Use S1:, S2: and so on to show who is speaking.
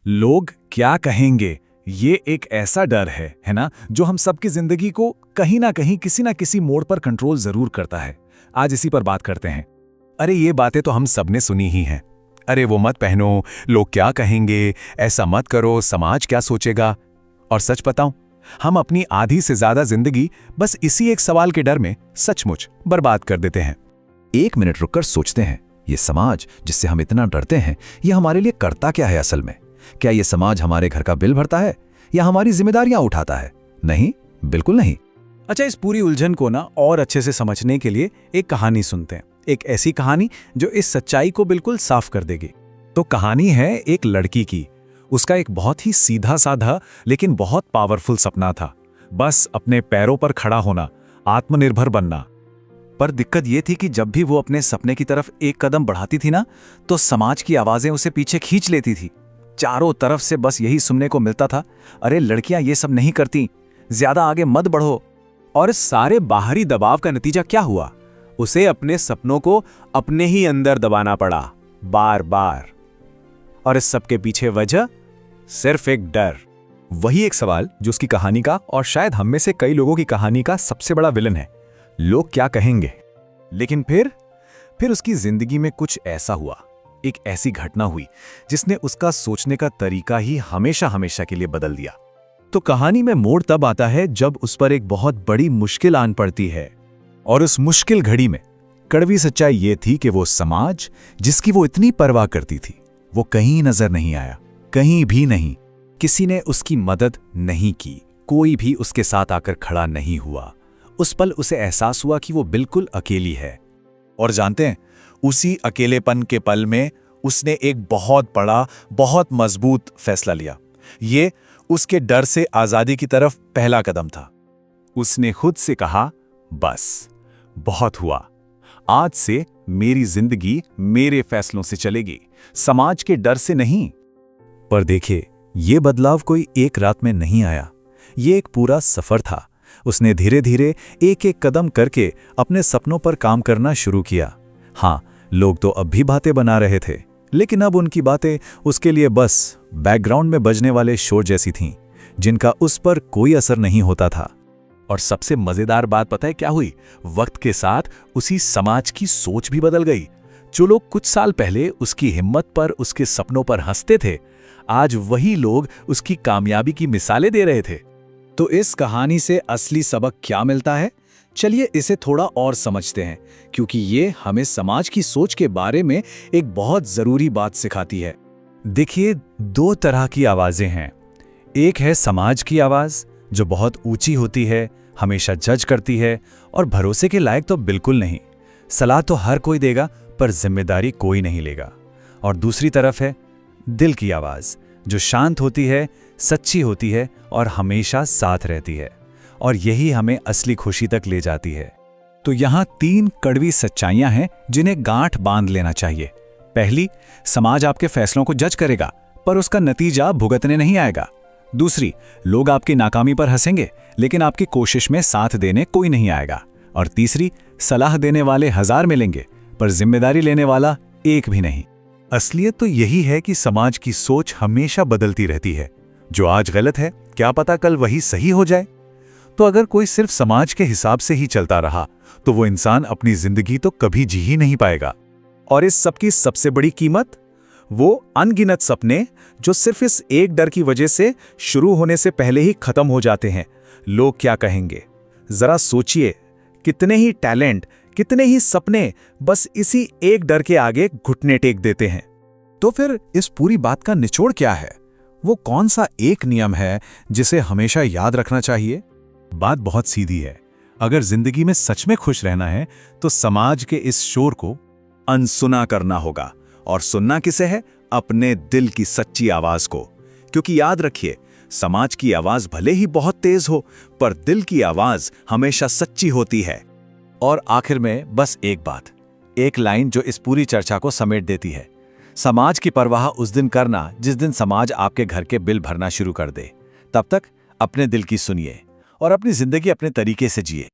S1: लोग क्या कहेंगे, ये एक ऐसा डर है ना, जो हम सबकी जिंदगी को कहीं ना कहीं किसी ना किसी मोड़ पर कंट्रोल जरूर करता है। आज इसी पर बात करते हैं। अरे ये बातें तो हम सबने सुनी ही हैं। अरे वो मत पहनो, लोग क्या कहेंगे, ऐसा मत करो, समाज क्या सोचेगा। और सच बताऊं, हम अपनी आधी से ज्यादा जिंदगी बस इसी एक सवाल के डर में सचमुच बर्बाद कर देते हैं।
S2: एक मिनट रुककर सोचते हैं, ये समाज जिससे हम इतना डरते हैं, ये हमारे लिए करता क्या है असल में? क्या ये समाज हमारे घर का बिल भरता है या हमारी जिम्मेदारियां उठाता है? नहीं, बिल्कुल नहीं।
S1: अच्छा, इस पूरी उलझन को ना और अच्छे से समझने के लिए एक कहानी सुनते हैं। एक ऐसी कहानी जो इस सच्चाई को बिल्कुल साफ कर देगी। तो कहानी है एक लड़की की। उसका एक बहुत ही सीधा साधा लेकिन बहुत पावरफुल सपना था। बस अपने पैरों पर खड़ा होना, आत्मनिर्भर बनना। पर दिक्कत यह थी कि जब भी वो अपने सपने की तरफ एक कदम बढ़ाती थी ना, तो समाज की आवाजें उसे पीछे खींच लेती थी। चारों तरफ से बस यही सुनने को मिलता था, अरे लड़कियां ये सब नहीं करती, ज्यादा आगे मत बढ़ो। और इस सारे बाहरी दबाव का नतीजा क्या हुआ? उसे अपने सपनों को अपने ही अंदर दबाना पड़ा, बार बार। और इस सब के पीछे वजह सिर्फ एक डर।
S2: वही एक सवाल जो उसकी कहानी का और शायद हम में से कई लोगों की कहानी का सबसे बड़ा विलन है। लोग क्या कहेंगे?
S1: लेकिन फिर उसकी जिंदगी में कुछ ऐसा हुआ, एक ऐसी घटना हुई जिसने उसका सोचने का तरीका ही हमेशा हमेशा के लिए बदल दिया।
S2: तो कहानी में मोड़ तब आता है जब उस पर एक बहुत बड़ी मुश्किल आन पड़ती है।
S1: और उस मुश्किल घड़ी में कड़वी सच्चाई ये थी कि वो समाज जिसकी वो इतनी परवाह करती थी, वो कहीं नजर नहीं आया, कहीं भी नहीं। किसी ने उसकी मदद नहीं की, कोई भी उसके साथ आकर खड़ा नहीं हुआ। उस पल उसे एहसास हुआ कि वो बिल्कुल अकेली है। और जानते हैं, उसी अकेलेपन के पल में उसने एक बहुत बड़ा, बहुत मजबूत फैसला लिया। ये उसके डर से आजादी की तरफ पहला कदम था। उसने खुद से कहा, बस बहुत हुआ, आज से मेरी जिंदगी मेरे फैसलों से चलेगी, समाज के डर से नहीं।
S2: पर देखिए, ये बदलाव कोई एक रात में नहीं आया, ये एक पूरा सफर था। उसने धीरे धीरे एक एक कदम करके अपने सपनों पर काम करना शुरू किया। हाँ, लोग तो अब भी बातें बना रहे थे, लेकिन अब उनकी बातें उसके लिए बस बैकग्राउंड में बजने वाले शोर जैसी थीं, जिनका उस पर कोई असर नहीं होता था।
S1: और सबसे मजेदार बात पता है क्या हुई? वक्त के साथ उसी समाज की सोच भी बदल गई। जो लोग कुछ साल पहले उसकी हिम्मत पर, उसके सपनों पर हंसते थे, आज वही लोग उसकी कामयाबी की मिसालें दे रहे थे। तो इस कहानी से असली सबक क्या मिलता है? चलिए इसे थोड़ा और समझते हैं, क्योंकि ये हमें समाज की सोच के बारे में एक बहुत जरूरी बात सिखाती है।
S2: देखिए, दो तरह की आवाजें हैं। एक है समाज की आवाज, जो बहुत ऊंची होती है, हमेशा जज करती है और भरोसे के लायक तो बिल्कुल नहीं। सलाह तो हर कोई देगा, पर जिम्मेदारी कोई नहीं लेगा। और दूसरी तरफ है दिल की आवाज, जो शांत होती है, सच्ची होती है और हमेशा साथ रहती है। और यही हमें असली खुशी तक ले जाती है।
S1: तो यहाँ 3 कड़वी सच्चाइयां हैं जिन्हें गांठ बांध लेना चाहिए। पहली, समाज आपके फैसलों को जज करेगा, पर उसका नतीजा भुगतने नहीं आएगा। दूसरी, लोग आपकी नाकामी पर हंसेंगे, लेकिन आपकी कोशिश में साथ देने कोई नहीं आएगा। और तीसरी, सलाह देने वाले 1000 मिलेंगे, पर जिम्मेदारी लेने वाला एक भी नहीं।
S2: असलियत तो यही है कि समाज की सोच हमेशा बदलती रहती है। जो आज गलत है, क्या पता कल वही सही हो जाए। तो अगर कोई सिर्फ समाज के हिसाब से ही चलता रहा, तो वो इंसान अपनी जिंदगी तो कभी जी ही नहीं पाएगा।
S1: और इस सबकी सबसे बड़ी कीमत, वो अनगिनत सपने जो सिर्फ इस एक डर की वजह से शुरू होने से पहले ही खत्म हो जाते हैं। लोग क्या कहेंगे? जरा सोचिए, कितने ही टैलेंट, कितने ही सपने बस इसी एक डर के आगे घुटने टेक देते हैं। तो फिर इस पूरी बात का निचोड़ क्या है? वो कौन सा एक नियम है जिसे हमेशा याद रखना चाहिए?
S2: बात बहुत सीधी है। अगर जिंदगी में सच में खुश रहना है, तो समाज के इस शोर को
S1: अनसुना करना होगा। और सुनना किसे है? अपने दिल की सच्ची आवाज को। क्योंकि याद रखिए, समाज की आवाज भले ही बहुत तेज हो, पर दिल की आवाज हमेशा सच्ची होती है। और आखिर में बस एक बात, एक लाइन जो इस पूरी चर्चा को समेट देती है। समाज की परवाह उस दिन करना जिस दिन समाज आपके घर के बिल भरना शुरू कर दे। तब तक अपने दिल की सुनिए और अपनी जिंदगी अपने तरीके से जिए।